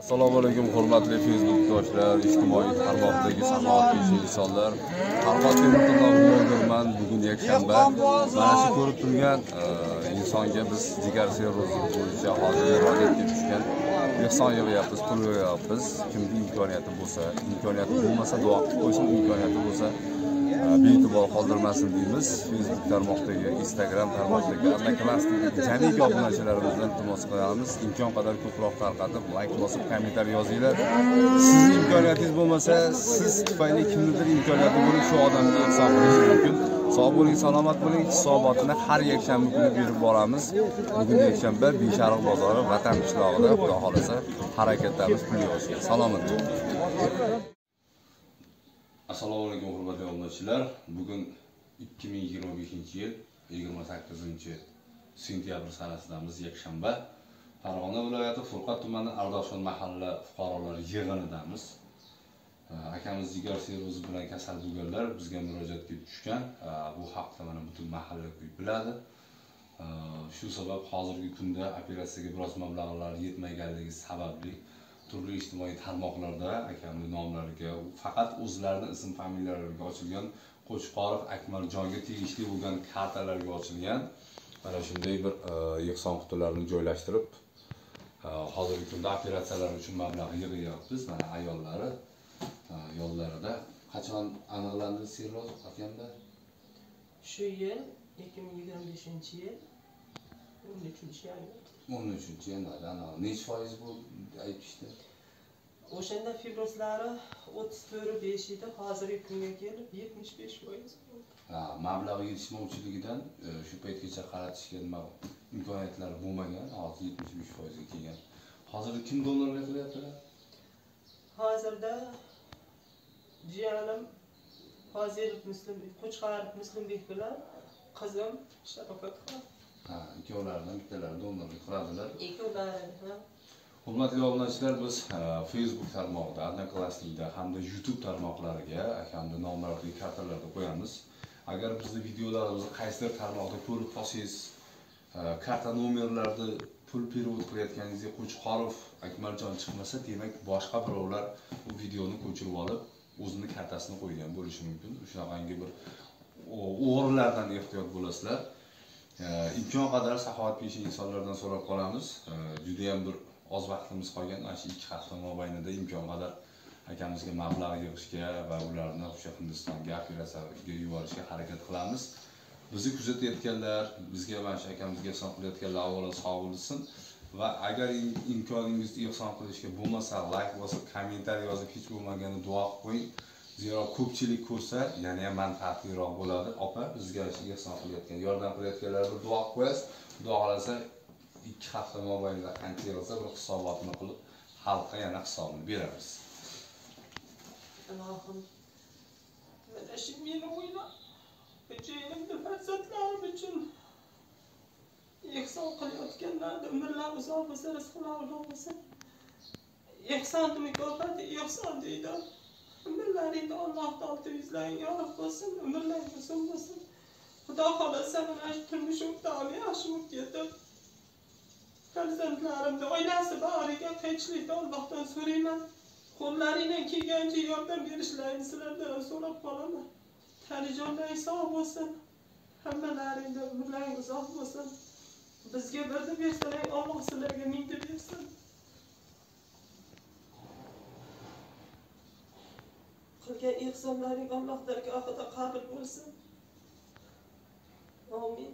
Assalomu alaykum hurmatli Facebook do'stlar, ijtimoiy tarmoqdagi sanoatli insonlar. Farhod Temurtonman. Bugun yakshanba. Mana shu ko'rib turgan insonga biz jigar serrozi bo'yicha hozir irodetga tushgan ehson yig'yapmiz, pul yig'yapmiz. Kimda imkoniyati bo'lsa, imkoniyati bo'lmasa duo qilib qo'ysin, imkoniyati bo'lsa bee'tibor qoldirmasin deymiz. Facebook tarmoqdagi, Instagram tarmoqdagi Odnoklassniki jamiki obunachilarimizdan iltimos qilamiz. Imkon qadar ko'proq tarqatib, like bosib, kommentariy yozinglar. Sizning imkoniyatingiz bo'lmasa, siz tufayli kimnidir imkoniyati bo'lib shu odamga ehson qilish mumkin. Sog' bo'ling, salomat bo'ling. Hisobotini har yakshanba kuni berib boramiz. Bugun yakshanba Beshariq bozori, Vatan qishlog'ida, xudo xolasa, harakatlarimiz pul yig'ishga. Salomat bo'ling. Assalomu alaykum hurmatli obunachilar. Bugun 2025-yil 28-sentyabr sanasidamiz, yakshanba. Farg'ona viloyati Furqat tumani Ardoshon mahalla fuqarolar yig'inidamiz. Akamiz jigar serrozi bilan kasal bo'lganlar bizga murojaat qilib tushgan. Bu haqda mana butun mahalla biladi. Shu sabab hozirgi kunda operatsiyaga biroz mablag'lar yetmaganligi sababli turli ijtimoiy tarmoqlarda akamning nomlariga faqat o'zlarining ism familiyalariga ochilgan Qo'chqorov Akmaljonga tegishli bo'lgan kartalarga ochilgan mana shunday bir ehson qutilarini joylashtirib hozirgi kunda operatsiyalar uchun mablag' yig'yapmiz. Mana ayollari yo'llarida. Qachon aniqlandi serroz akamda? Shu yil 2025-yil 13-yil. 13-yilda necha foiz bu aytishdi? O'shanda fibrozlari 34.5 edi, hozirgi kunga kelib 75% bo'ldi. Mablag' yetishmovchiligidan shu paytgacha qaratishga nima imkoniyatlari bo'lmagan, hozir 75% ga kelgan. Hozir kim donorlik qilyaptilar? Hozirda jiyanim Hozirov Qo'chqorov Muslimbek bilan qizim Sharofat xola. Ikkovlaridan bittalari donorlik qiladilar. Ikkovlari. Hurmatli obunachilar, biz Facebook tarmog'ida, Odnoklassnikda hamda YouTube tarmoqlariga akamda nomlarli kartalarda qo'yamiz. Agar bizni videolarimizni qaysidir tarmoqda ko'rib qolsangiz, karta nomerlarni pul perevod qilayotganingizga Qo'chqorov Akmaljon chiqmasa, demak boshqa birovlar bu videoni ko'chirib olib, o'zini kartasini qo'ygan bo'lishi mumkin. Shunaqangi bir o'g'rilardan ehtiyot bo'lasizlar. Imkon qadar saxovatpesha insonlardan so'rab qolamiz. Juda ham bir oz vaqtimiz qolgan. Mana shu 2 hafta mobaynida imkon qadar akamizga mablag' yig'ishga va ularni o'sha Hindistonga operatsiyaga yuborishga harakat qilamiz. Bizni kuzatayotganlar, bizga mana shu akamizga ehson qilayotganlar avvalo sog' bo'lsin va agar imkoningiz ehson qilishga bo'lmasa, like bosib, kommentariy yozib, hech bo'lmaganda duo qilib qo'ying. Zero ko'pchilik ko'rsa, yana ham manfaatliroq bo'ladi. Opa, bizga ehson qilayotgan, yordam qilayotganlarga duo qilib qo'yasiz. Xudo xolasa 2 hafta mobaynida qancha yig'ilsa, bir hisobotni qilib, xalqqa yana hisobni beramiz. Allohim, mana shu meni o'ylab, ko'chayimda farzandlarim uchun ehson qilayotganlarni umrlari uzoq bo'lsa, rizqlari ulug' bo'lsin. Ehson mukofoti ehson deydi. Umrlaringda Alloh taolo yuzlaring yorug' bo'lsin, umrlaring uzun bo'lsin. Xudo xolasa mana shu turmush o'rtog'im yaxshi bo'lib ketib, farzandlarimni oilasi bariga tinchlikni Allohdan so'rayman. Qo'llaringdan kelgancha yordam berishlarini sizlardan so'rab qolaman. Tanijonlaring sog' bo'lsin, hammalaringda umrlaring uzoq bo'lsin. Bizga birni bersalar, Alloh sizlarga mingta bersin. Qilgan ehsonlaring Alloh dargohida qabul bo'lsin. Amin.